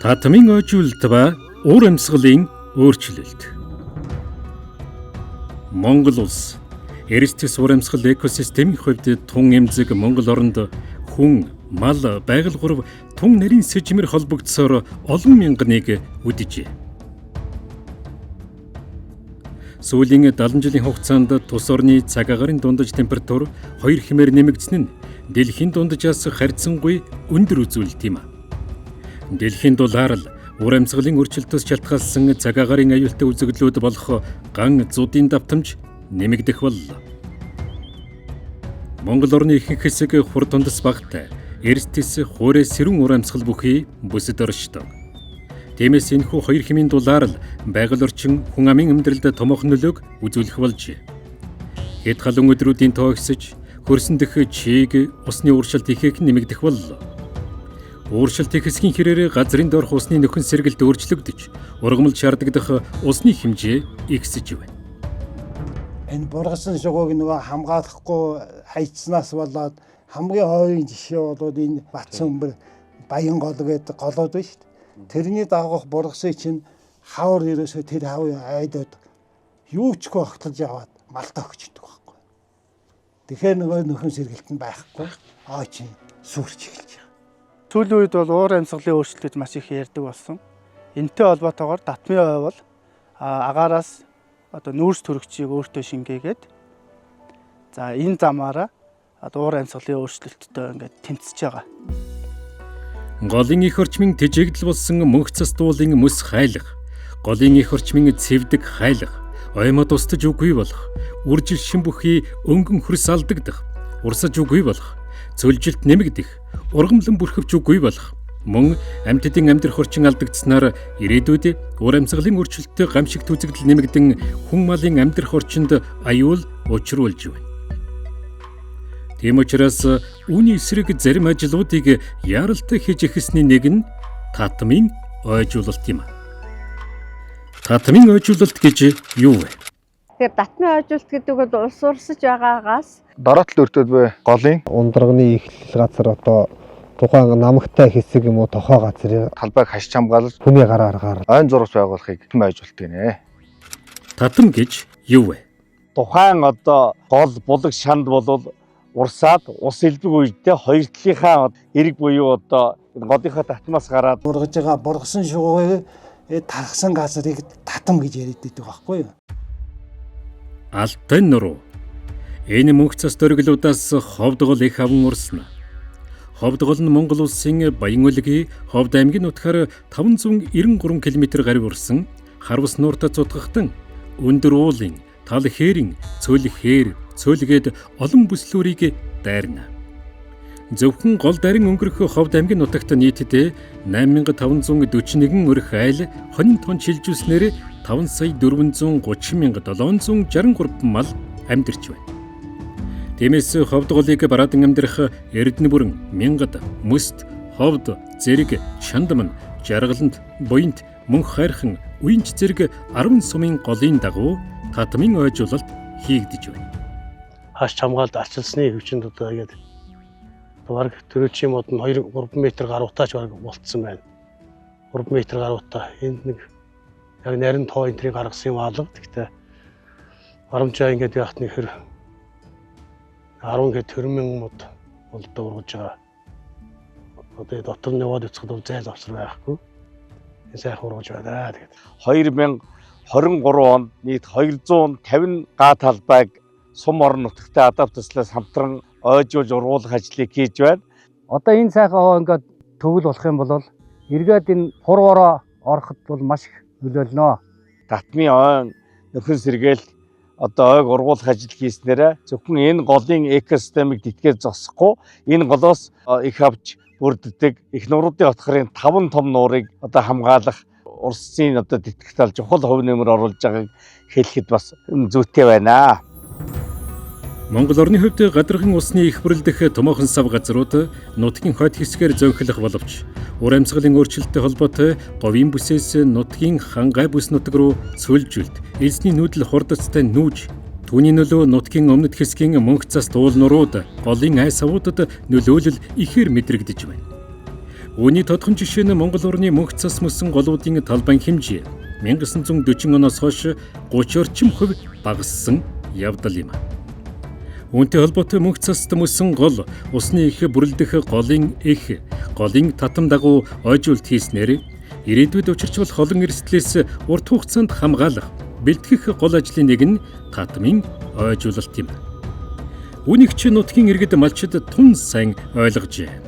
Татмын ойжуулалт ба уур амьсгалын өөрчлөлт. Монгол улс эрсдэс уур амьсгал экосистемийн хувьд тун эмзэг Монгол оронд хүн, мал, байгаль гурав тун нарийн сэжмэр холбогдсоор олон мянганыг үдэжээ. Сүүлийн 70 жилийн хугацаанд тус орны цаг агарын дундаж температур 2 хэмээр нэмэгдсэн нь дэлхийн дунджаас харьцангуй өндөр үзүүлэлт юм. Дэлхийн дулаар л уур амьсгалын өөрчлөлтөөс шалтгаалсан цаг агарын аюултай үзэгдлүүд болох ган зуудын давтамж нэмэгдэх боллоо. Монгол орны ихэнх хэсэг хур тундас багтай, эрсдэс хуурай сэрүүн уур амьсгал бүхий бүсэд оршдог. Тиймээс энэхүү 2 хэмийн дулаар л байгаль орчин хүн амын амьдралд томоохон нөлөөг үзүүлэх болжээ. Хэд халуун өдрүүдийн тоо ихсэж, хөрсөн дэх чийг усны ууршилт ихээхэн нэмэгдэх боллоо. Ууршилт ихсхийн хэрээр газрын доорх усны нөхөн сэргэлт өөрчлөгдөж, ургамал шаардагдах усны хэмжээ ихсэж байна. Энэ бургасан шугууг нөгөө хамгаалахгүй хайцснаас болоод хамгийн хойрын жишээ бол энэ Батсанбэр Баян гол гэдэг голууд байна шүү дээ. Тэрний дагуух бургасын чинь хавар ерөөсөө тэр хавын айдод юу ч гохтолж яваад малтаа өгчдөг байхгүй. Тэгэхээр нөгөө нөхөн сэргэлт нь байхгүй. Чинь сүрч эхэлж байгаа. Сүүлийн үед бол уур амьсгалын өөрчлөлт маш их ярьдаг болсон. Энэтэй холбоотойгоор Татмын ой бол агаараас нүүрс төрөгчийг өөртөө шингээгээд энэ замаараа уур амьсгалын өөрчлөлттэй ингээд тэмцэж байгаа. Голын их орчмын тэжээгдэл болсон мөнх цас дуулын мөс хайлах, голын их орчмын цэвдэг хайлах, оймод устж үгүй болох, үржил шин бүхий өнгөн хөрс алдагдах, урсаж үгүй болох, цөлжилт нэмэгдэх, ургамлан бүрхевч үгүй болох, мөн амьтдын амьдрах орчин алдагдсанаар ирээдүйд уур амьсгалын өөрчлөлттэй гамшигт үзэгдэл нэмэгдэн хүн малын амьдрах орчинд аюул учруулж байна. Тийм учраас үүний эсрэг зарим ажлуудыг яаралтай хийж эхэлсний нэг нь татмын ойжуулалт юм. Татмын ойжуулалт гэж юу вэ? Тэгэхээр татмын ойжуулалт гэдэг бол улс урсаж байгаагаас дараатал өртөөд бай голын Ундрагны эхлэл газар тухайн намагтай хэсэг юм уу тохоо газрын талбайг хашиж хамгаалж хүний гараа аргаар ойн зураг байгуулахыг ойжуулалт гинэ. Татам гэж юу вэ? Тухайн гол булаг шанд болвол урсаад ус элбэг үедээ хоёр талынхаа эрэг буюу голынхаа татмаас гараад бургаж байгаа бургасан шугууг тархсан газрыг татам гэж яриад байдаг байхгүй юу? Алтай нуруу. Энэ мөнх цас дөрглүүдээс ховдгол их аван урсна. Ховдгол нь Монгол улсын Баян өлгийн Ховд аймгийн нутгаар 593 км гаруй урсан харвас нууртаа цутгахтан өндөр уулын, тал хээрийн, цөл хээр, цөлгээд олон бүслүүрийг дайрна. Зөвхөн гол дайран өнгөрөх Ховд аймгийн нутагт нийтдээ 8541 өрх айл хонин тон шилжүүлснээр 5,430,763 мал амьдарч байна. Тиймээс Ховд голыг бараадан амьдрах Эрдэнэ бүрэн, Мянгад, Мөст, Ховд, Зэрэг, Чандман, Жаргаланд, Буянт, Мөнх хайрхан, Уянч зэрэг 10 сумын голын дагуу татмын ойжуулалт хийгдэж байна. Хаш хамгаалт арчилсны хөвчөнд ингээд бараг төрөлчийн мод нь 2-3 м гаруйтаач бараг болцсон байна. 3 м гаруйтай. Энд нэг яг нарийн тоо энтрийг гаргасан юм алга. Гэхдээ харамжаа ингээд яахт нэг хэр 10 гээд төрмөн мод болдоо ургаж байгаа. Дотор нь яваад үцхэд зайл авсар байхгүй. Энэ сайхан ургаж байна. Тэгээд 2023 онд нийт 250 га талбайг сум орон нутагтай адаптацлаас хамтран ойжуулж ургуулах ажлыг хийж байна. Одоо энэ сайхан хоо ингээд төвөл болох юм бол эргээд энэ хурвороо ороход бол маш их нөлөөлнө. Татмын ойн нөхөн сэргээл ойг ургуулах ажил хийснээр зөвхөн энэ голын экосистемийг тэтгэж зогсохгүй энэ голоос их авч бүрддэг их нуруудын отхорын 5 том нуурыг хамгаалах урссын тэтгэх тал чухал хувь нэмэр оруулж байгааг хэлэхэд бас зүйтэй байна. Монгол орны хувьд гадарган усны их бүрлдэх томоохон сав газрууд нутгийн хойд хэсгээр зөөнхлөх боловч уур амьсгалын өөрчлөлттэй холбоотой говийн бүсээс нутгийн хангай бүс нутаг руу цөлжилт, эзний нүүдэл хурдцтай нүүж, түүний нөлөө нутгийн өмнөд хэсгийн мөнх цас дуул нурууд, голын ай савуудад нөлөөлөл ихээр мэдрэгдэж байна. Үүний тодхон жишээ нь Монгол орны мөнх цас мөсөн голуудын талбайн хэмжээ 1940 оноос хойш 30 орчим хувь багассан явдал юм. Үүнтэй холбоотой мөнх цаст мөсөн гол усны их бүрлдэх голын их, голын татам дагуу ойжуулт хийснээр ирээдүйд учирч болох олон эрсдлээс урт хугацаанд хамгаалах, бэлтгэх гол ажлын нэг нь татмын ойжуулалт юм. Үүнийг ч нутгийн иргэд малчид тун сайн ойлгожээ.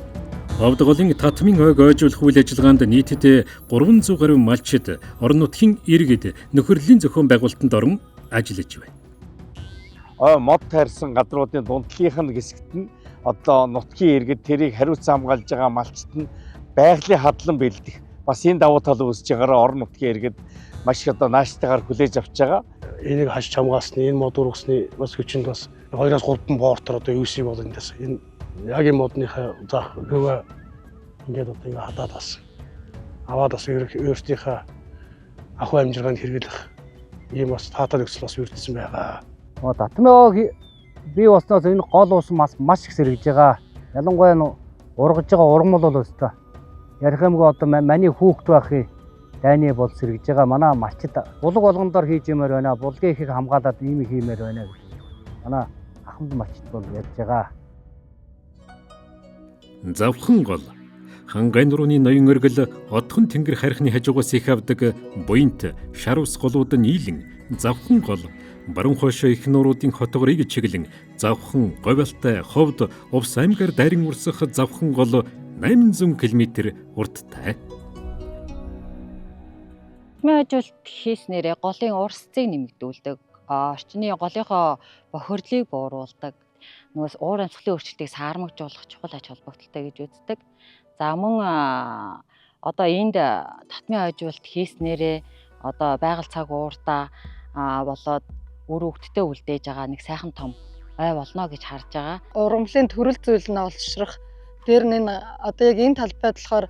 Ховд голын татмын ойг ойжуулах үйл ажиллагаанд нийтдээ 300 гаруй малчид орон нутгийн иргэд нөхөрлөлийн зохион байгуулалтанд орон ажиллаж байна. Мод тайрсан гадруудын дундлынх нь хэсэгт нь одоо нутгийн иргэд тэрийг хариуцсан хамгаалж байгаа малчид нь байгалийн хадлан бэлдэх бас энэ давуу тал үүсэж байгаараа орон нутгийн иргэд маш их одоо нааштайгаар хүлээж авч байгаа. Энийг хаш хамгаалсны энэ мод ургасны бас хүчинд бас 2-3 боортор одоо юусыг бол эндээс энэ яг энэ модныхаа зах хөвөө ингээд одоо ингээ хадаад бас аваад бас өөртөөхөө ахуй амжиргаанд хэрэглэх ийм бас таатай нөхцөл бас үрдсэн байгаа. Татмын бий болсноос энэ гол ус маш их сэргэж байгаа. Ялангуяа ургаж байгаа ургамал бол өстой. Ярих юмгүй одоо маний хүүхд байхыг дайны бол сэргэж байгаа. Манай малчид булаг болгондоор хийж юмаар байна. Булгийн ихийг хамгаалаад ийм их хиймээр байна гэж. Манай ахмад малчид бол ярьж байгаа. Завхан гол хангай нурууны ноён өргөл одхон тэнгэр харихны хажуугаас их авдаг буянт шар ус голууд нийлэн завхан гол баруун хойшоо их нууруудын хотгорыг чиглэн завхан говьалтай ховд увс аймгаар дайран урсах завхан гол 800 км урттай. Татмын хийснээрээ голын урсцыг нэмэгдүүлдэг. Орчны голынхоо бохирдлыг бууруулдаг. Нуус уур амьсгалын өөрчлөлтийг саармагжуулах чухал ач холбогдолтой гэж үздэг. За мөн одоо энд татмын ойжуулалт хийснээрээ одоо байгаль цаг ууртаа болоод үр хөвгтдээ үлдээж байгаа нэг сайхан том ой болно гэж харж байгаа. Ургамлын төрөл зүйл нь олшрах. Тэр нь одоо яг энэ талбайд болохоор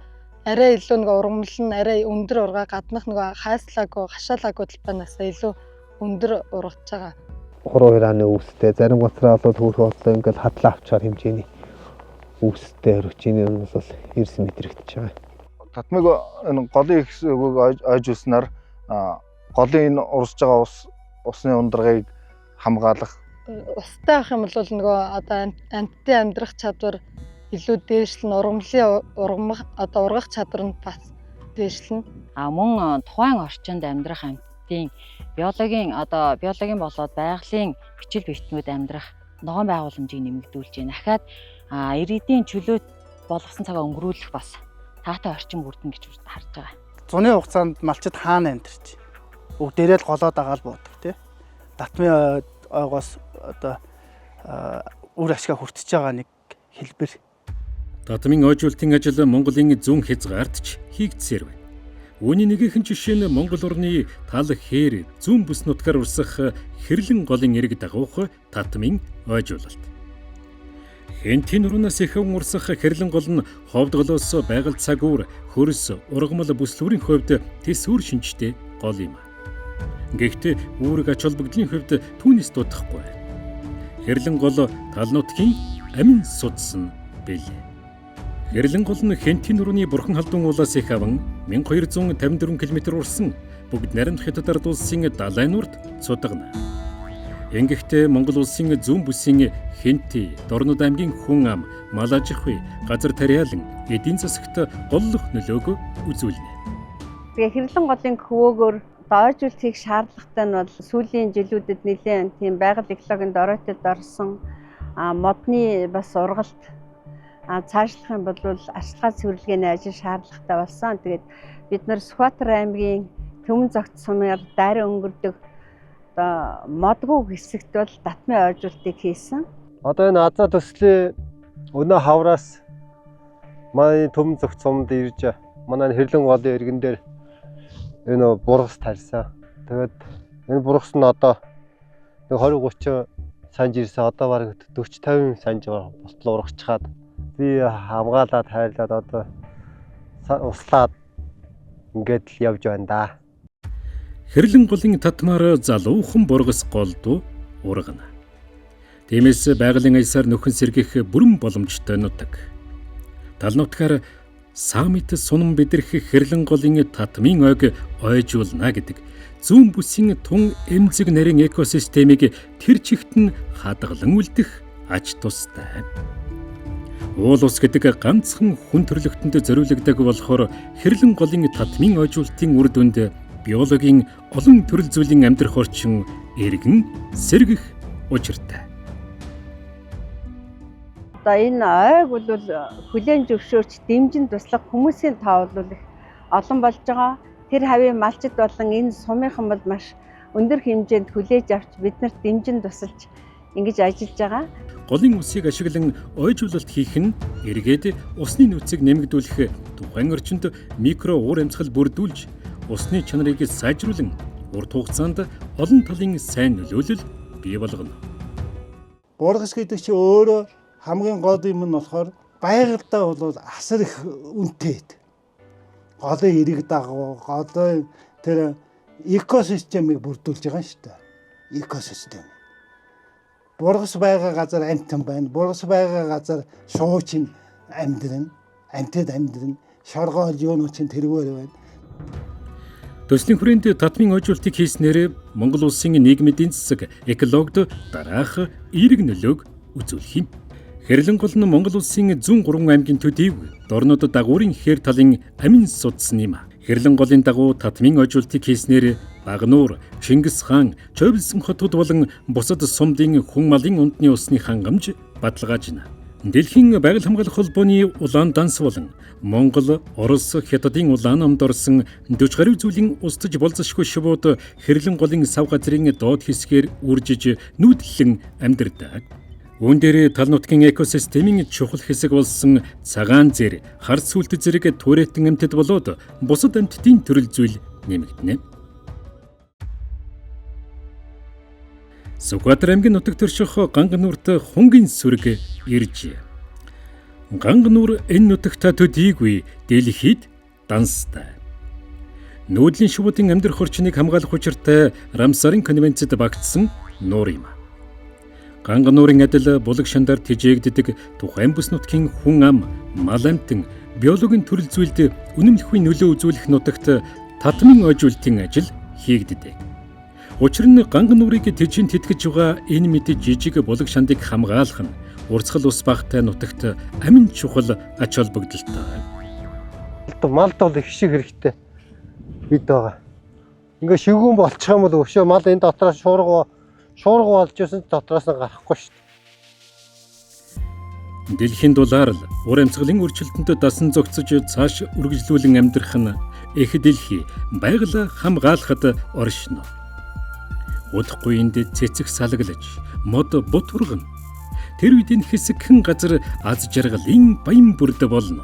арай илүү нэг ургамл нь арай өндөр ургаа гаднах нэг хайслаагүй, хашаалаагүй талбайнаас илүү өндөр ургаж байгаа. Хуруу хирааны үүстэй зарим гоцроо болоод хөөх болоо ингээд хадлаа авчаар хэмжээний үүстэй өрчиний өмнөөс бол 90 м хэрэгтэж байгаа. Татмыг энэ голын их өгөөг ойжуулснаар голын энэ урсж байгаа усны ундрагыг хамгаалах. Устай ах юм бол нөгөө одоо амьтдын амьдрах чадвар илүү дээшлэн, ургамлын одоо ургах чадвар нь бас дээшлэн. Мөн тухайн орчинд амьдрах амьтдын биологийн болоод байгалийн бичил битнүүд амьдрах ногоон байгууламжийг нэмэгдүүлж байна. Дахиад ирээдүйн чөлөөт болгосон цагаа өнгөрүүлэх бас таатай орчин бүрдэн гэж харж байгаа. Зуны хугацаанд малчид хаана амьдарч бүгдээрээ л голоод агаал буудаг тий. Татмын ойгоос одоо үр ашгаа хүртэж байгаа нэг хэлбэр. Татмын ойжуулалтын ажил Монголын зүүн хязгаартч хийгдсээр байна. Үүний нэгэн жишээ нь Монгол орны тал хээр зүүн бүс нутгаар урсах хэрлэн голын эрг дагуух татмын ойжуулалт. Хэнтийн нуруунаас ихэвэн урсах хэрлэн гол нь ховд голоос байгаль цагуур, хөрс, ургамал бүслүүрийн хувьд тэсвэр шинжтэй гол юм. Гэхдээ үүрэг ач холбогдлын хувьд түүнээс дутахгүй. Хэрлэн гол тал нутгийн амин судсан бэлээ. Хэрлэн гол нь Хэнтийн нурууны бурхан халдун уулаас их аван 1254 км урсан бүгд наримт хятад улсын далай нурд цудагна. Ингэхдээ Монгол улсын зүүн бүсийн Хэнти, Дорнод аймгийн хүн ам, Малажихүй, газар тариалан эдийн засагт голлох нөлөөг үзүүлнэ. Тэгээ хэрлэн голын хөвөөгөр ойжуулалт хийх шаардлагатай нь бол сүүлийн жилүүдэд нэлээд тийм байгаль экологийн дороотод орсон модны бас ургалт цаашлах юм бол арчилгаа цэвэрлэгээний ажил шаардлагатай болсон. Тэгээд бид нар Сүхбаатар аймгийн Төмөн Зогт сумаар дайран өнгөрдөг одоо модгүй хэсэгт бол татмын ойжуулалтыг хийсэн. Одоо энэ азаа төслийн өнөө хавраас манай Төмөн Зогт сумд ирж манай хэрлэн голын иргэн дээр энэ бургас тарьсан. Тэгээд энэ бургас нь одоо 20-30 санж ирсэн. Одоо бараг 40-50 санж болтол урагчаад би хамгаалаад хайрлаад одоо услаад ингээд л явж байна да. Хэрлэн голын татмаар залуухан бургас голдуу ургана. Тиймээс байгалийн аясаар нөхөн сэргийх бүрэн боломжтой нутаг. Тал нутгаар Самит сунам бэдрэх хэрлэн голын татмын ойг ойжуулна гэдэг зүүн бүсийн тун эмзэг нарийн экосистемийг тэр чигт нь хадгалан үлдэх ач тустай. Уул ус гэдэг ганцхан хүн төрлөختөнд зориулагддаг болохоор хэрлэн голын татмын ойжуулалтын үр дүнд биологийн олон төрөл зүйлийн амьдрах орчин эргэн сэргэх учиртай. Одоо энэ ойг бол хүлээн зөвшөөрч дэмжин туслах хүмүүсийн тоо бол их олон болж байгаа. Тэр хавийн малчид болон энэ сумынхан бол маш өндөр хэмжээнд хүлээж авч биднэрт дэмжин тусалж ингэж ажиллаж байгаа. Голын усыг ашиглан ойжуулалт хийх нь эргээд усны нөөцийг нэмэгдүүлэх, тухайн орчинд микро уур амьсгал бүрдүүлж, усны чанарыг сайжруулан урт хугацаанд олон талын сайн нөлөөлөл бий болгоно. Бургас гэдэг чинь өөрөө хамгийн гол юм нь болохоор байгальдаа бол асар их үнэтэй. Голын эрэг дагуу, голын тэр экосистемийг бүрдүүлж байгаа шүү дээ. Экосистем. Бургас байгаа газар амьтан байна. Бургас байгаа газар шуучин амьдрын, амьтад амьдрын, шоргоол юунууд чинь тэргээр байна. Төслийн хүрээнд татмын ойжуулалтыг хийснээр Монгол улсын нийгмийн эдийн засаг, экологид дараах эерэг нөлөөг үзүүлэх юм. Хэрлэн гол нь Монгол улсын 103 аймгийн төдийг дорнод дагуурын хээр талын амин судсан юм. Хэрлэн голын дагуу татмын ойжуулалтыг хийснээр Багнуур, Чингис хаан, Чойвлсон хотууд болон бусад сумдын хүн малын ундны усны хангамж баталгаажна. Дэлхийн байгаль хамгаалах холбооны улаан данс болон Монгол, Орос, Хятадын улаан намд орсон 40 гаруй зүйлийн устж болзошгүй шувууд хэрлэн голын сав газрын доод хэсгээр үржиж нүүдлэн амьдардаг. Үүн дээр тал нутгийн экосистемийн чухал хэсэг болсон цагаан зэр, хар сүлт зэрэг туурайтан амьтад болоод бусад амьтдын төрөл зүйл нэмэгдэнэ. Сүхбаатар аймгийн нутаг төрших Гангануурт хунгийн сүрэг ирж. Гангануур энэ нутагта төдийгүй дэлхийд данстай. Нүүдлийн шувуудын амьдрах орчныг хамгаалах учиртай Рамсарын конвенцэд багтсан нуур юм. Гангануурын адил булаг шандар тэжээгддэг тухайн бүс нутгийн хүн ам, мал амьтан, биологийн төрөл зүйлд үнэмлэхүйн нөлөө үзүүлэх нутагт татмын ойжуулалтын ажил хийгддэг. Учир нь Гангануурыг тэжин тэтгэж байгаа энэ мэд жижиг булаг шандыг хамгаалах нь урсгал ус багтай нутагт амин чухал ач холбогдолтой. Малд бол их шиг хэрэгтэй бид байгаа. Ингээ шивгүүн болчих юм бол өшөө мал энэ дотроос шуурга болж байсан дотроос нь гарахгүй шүү дээ. Дэлхийн дулаар л ур амьсгалын өөрчлөлтөнд дасан зохицож цааш үргэлжлүүлэн амьдрах нь их дэлхий байгаль хамгаалахад оршино. Удахгүй энд цэцэг салглаж, мод бут ургана. Тэр үеийн хэсэгхэн газар аз жаргалын баян бүрд болно.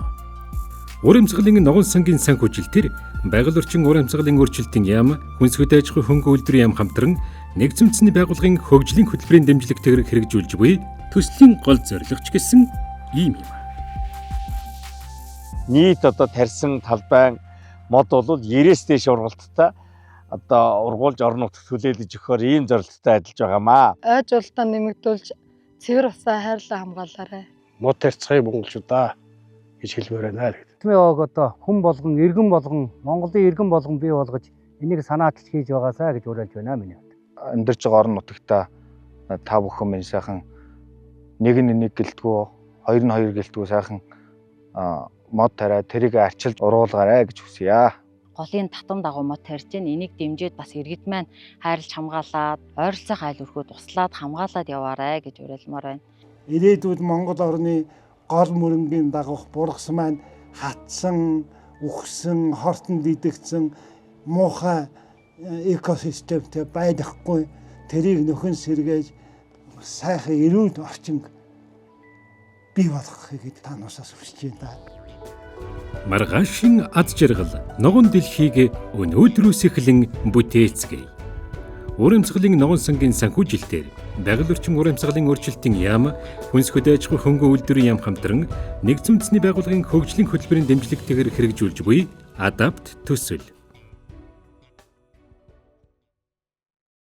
Ур амьсгалын ногоон сангийн санхүүжилтээр байгаль орчин ур амьсгалын өөрчлөлтийн яам, хүнсгэж аж ахуй хөнгө үйлдвэрийн яам хамтран нэгдсэн үндэсний байгууллагын хөгжлийн хөтөлбөрийн дэмжлэгтэйгээр хэрэгжүүлж буй төслийн гол зорилгоч гэсэн ийм юм. Нийт одоо тарьсан талбайн мод бол 90-с дээш ургалттай одоо ургуулж орон нутагт хүлээлгэж өгөхөөр ийм зорилттой ажиллаж байгаамаа. Ойжуулалтаа нэмэгдүүлж цэвэр усаа хайрлаа хамгаалаарай. Мод тарьцгаая монголчуудаа гэж хэлмээр байна. Татмын ойг одоо хүн болгон, иргэн болгон, Монголын иргэн болгон бий болгож энийг санаачлж хийж байгаасаа гэж уриалж байна миний хувьд. Амьдарч байгаа орон нутагта та бүхэн минь сайхан нэг нь нэг гэлтгүү, хоёр нь хоёр гэлтгүү сайхан мод тариа тэрийг арчилж уруулгаарай гэж хүсье. Голын татам дагуу мод тарьж гин энийг дэмжиж бас иргэд маань хайрлж хамгаалаад, ойролцоо хайл өрхөө туслаад хамгаалаад яваарай гэж уриалмаар байна. Ирээдүйд Монгол орны гол мөрөнгийн дагуух бургас маань хатсан, үхсэн, хортонд идэгдсэн муухай экосистемтэй байхгүй тэрийг нөхөн сэргээж сайхан эрүүл орчин бий болгохыг танаас хүсэж байна. Маргаашийн аз жаргал ногоон дэлхийг өнөөдрөөс эхлэн бүтээцгээе. Ур амьсгалын ногоон сангийн санхүүжилтээр байгаль орчин ур амьсгалын өөрчлөлтийн яам, хүнсгэж аж ахуй хөнгө үйлдвэрийн яам хамтран нэгдсэн үндэсний байгууллагын хөгжлийн хөтөлбөрийн дэмжлэгтэйгээр хэрэгжүүлж буй Адапт төсөл